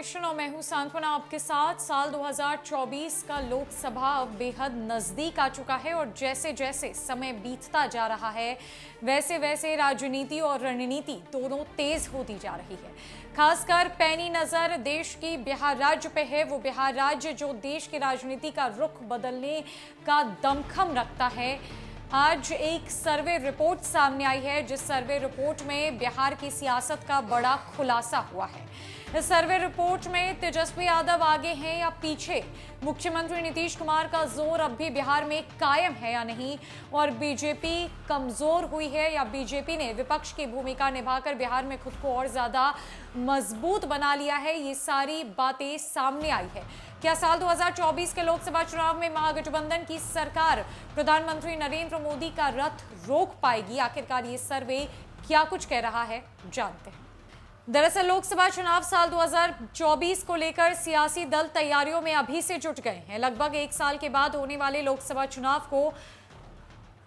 Information और मैं हूं सांत्वना आपके साथ। साल 2024 का लोकसभा अब बेहद नजदीक आ चुका है और जैसे जैसे समय बीतता जा रहा है वैसे वैसे राजनीति और रणनीति दोनों तेज होती जा रही है। खासकर पैनी नजर देश की बिहार राज्य पे है, वो बिहार राज्य जो देश की राजनीति का रुख बदलने का दमखम रखता है। आज एक सर्वे रिपोर्ट सामने आई है, जिस सर्वे रिपोर्ट में बिहार की सियासत का बड़ा खुलासा हुआ है। इस सर्वे रिपोर्ट में तेजस्वी यादव आगे हैं या पीछे, मुख्यमंत्री नीतीश कुमार का जोर अब भी बिहार में कायम है या नहीं, और बीजेपी कमजोर हुई है या बीजेपी ने विपक्ष की भूमिका निभाकर बिहार में खुद को और ज्यादा मजबूत बना लिया है, ये सारी बातें सामने आई है। क्या साल 2024 के लोकसभा चुनाव में महागठबंधन की सरकार प्रधानमंत्री नरेंद्र मोदी का रथ रोक पाएगी? आखिरकार ये सर्वे क्या कुछ कह रहा है, जानते हैं। दरअसल लोकसभा चुनाव साल 2024 को लेकर सियासी दल तैयारियों में अभी से जुट गए हैं। लगभग एक साल के बाद होने वाले लोकसभा चुनाव को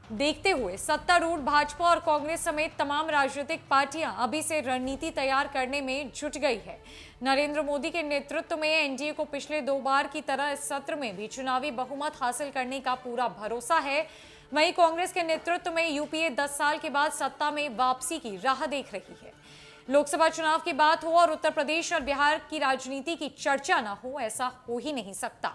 देखते हुए सत्तारूढ़ भाजपा और कांग्रेस समेत तमाम राजनीतिक पार्टियां अभी से रणनीति तैयार करने में जुट गई है। नरेंद्र मोदी के नेतृत्व में एनडीए को पिछले 2 बार की तरह इस सत्र में भी चुनावी बहुमत हासिल करने का पूरा भरोसा है। वहीं कांग्रेस के नेतृत्व में यूपीए 10 साल के बाद सत्ता में वापसी की राह देख रही है। लोकसभा चुनाव की बात हो और उत्तर प्रदेश और बिहार की राजनीति की चर्चा ना हो, ऐसा हो ही नहीं सकता।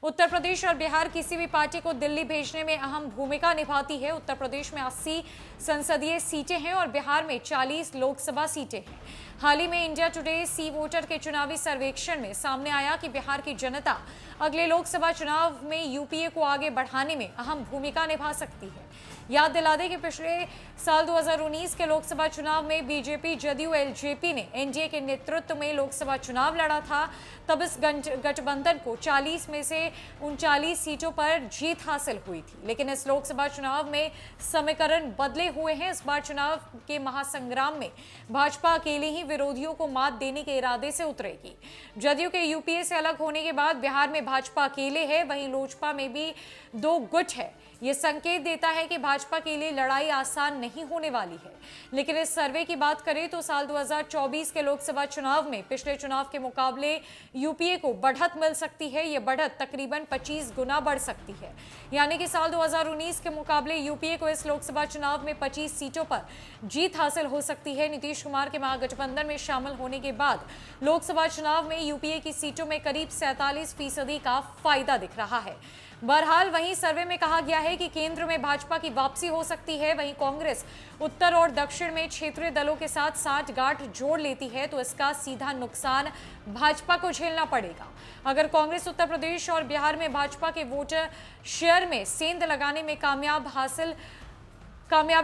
उत्तर प्रदेश और बिहार किसी भी पार्टी को दिल्ली भेजने में अहम भूमिका निभाती है। उत्तर प्रदेश में 80 संसदीय सीटें हैं और बिहार में 40 लोकसभा सीटें हैं। हाल ही में इंडिया टुडे सी वोटर के चुनावी सर्वेक्षण में सामने आया कि बिहार की जनता अगले लोकसभा चुनाव में यूपीए को आगे बढ़ाने में अहम भूमिका निभा सकती है। याद दिला दें कि पिछले साल 2019 के लोकसभा चुनाव में बीजेपी जदयू एलजेपी ने एनडीए के नेतृत्व में लोकसभा चुनाव लड़ा था। तब इस गठबंधन को 40 में से 39 सीटों पर जीत हासिल हुई थी। लेकिन इस लोकसभा चुनाव में समीकरण बदले हुए हैं। इस बार चुनाव के महासंग्राम में भाजपा अकेले ही विरोधियों को मात देने के इरादे से उतरेगी। जदयू के यूपीए से अलग होने के बाद बिहार में भाजपा अकेले है, वहीं लोजपा में भी 2 गुट है। ये संकेत देता है कि भाजपा के लिए लड़ाई आसान नहीं होने वाली है। लेकिन इस सर्वे की बात करें तो साल 2024 के लोकसभा चुनाव में पिछले चुनाव के मुकाबले यूपीए को बढ़त मिल सकती है। ये बढ़त तकरीबन 25 गुना बढ़ सकती है, यानी कि साल 2019 के मुकाबले यूपीए को इस लोकसभा चुनाव में 25 सीटों पर जीत हासिल हो सकती है। नीतीश कुमार के महागठबंधन में शामिल होने के बाद लोकसभा चुनाव में यूपीए की सीटों में करीब 47% का फायदा दिख रहा है। बहरहाल वहीं सर्वे में कहा गया है कि केंद्र में भाजपा की वापसी हो सकती है। वहीं कांग्रेस उत्तर और दक्षिण में क्षेत्रीय दलों के साथ साठगांठ जोड़ लेती है तो इसका सीधा नुकसान भाजपा को झेलना पड़ेगा। अगर कांग्रेस उत्तर प्रदेश और बिहार में भाजपा के वोटर शेयर में सेंध लगाने में कामयाबी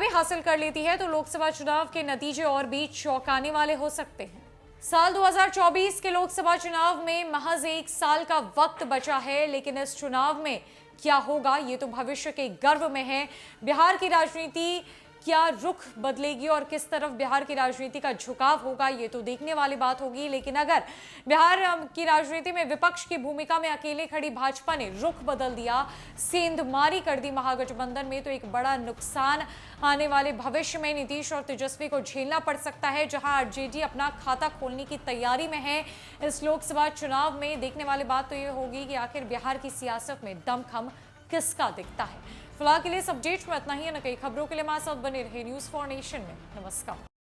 हासिल कर लेती है तो लोकसभा चुनाव के नतीजे और भी चौंकाने वाले हो सकते हैं। साल 2024 के लोकसभा चुनाव में महज 1 साल का वक्त बचा है, लेकिन इस चुनाव में क्या होगा ये तो भविष्य के गर्भ में है। बिहार की राजनीति क्या रुख बदलेगी और किस तरफ बिहार की राजनीति का झुकाव होगा ये तो देखने वाली बात होगी। लेकिन अगर बिहार की राजनीति में विपक्ष की भूमिका में अकेले खड़ी भाजपा ने रुख बदल दिया, सेंधमारी कर दी महागठबंधन में, तो एक बड़ा नुकसान आने वाले भविष्य में नीतीश और तेजस्वी को झेलना पड़ सकता है। जहां आरजेडी अपना खाता खोलने की तैयारी में है, इस लोकसभा चुनाव में देखने वाली बात तो ये होगी कि आखिर बिहार की सियासत में दमखम किसका दिखता है। फिलहाल के लिए इस अपडेट में इतना ही है। न कई खबरों के लिए हमारे साथ बने रहे न्यूज़ फॉर नेशन में। नमस्कार।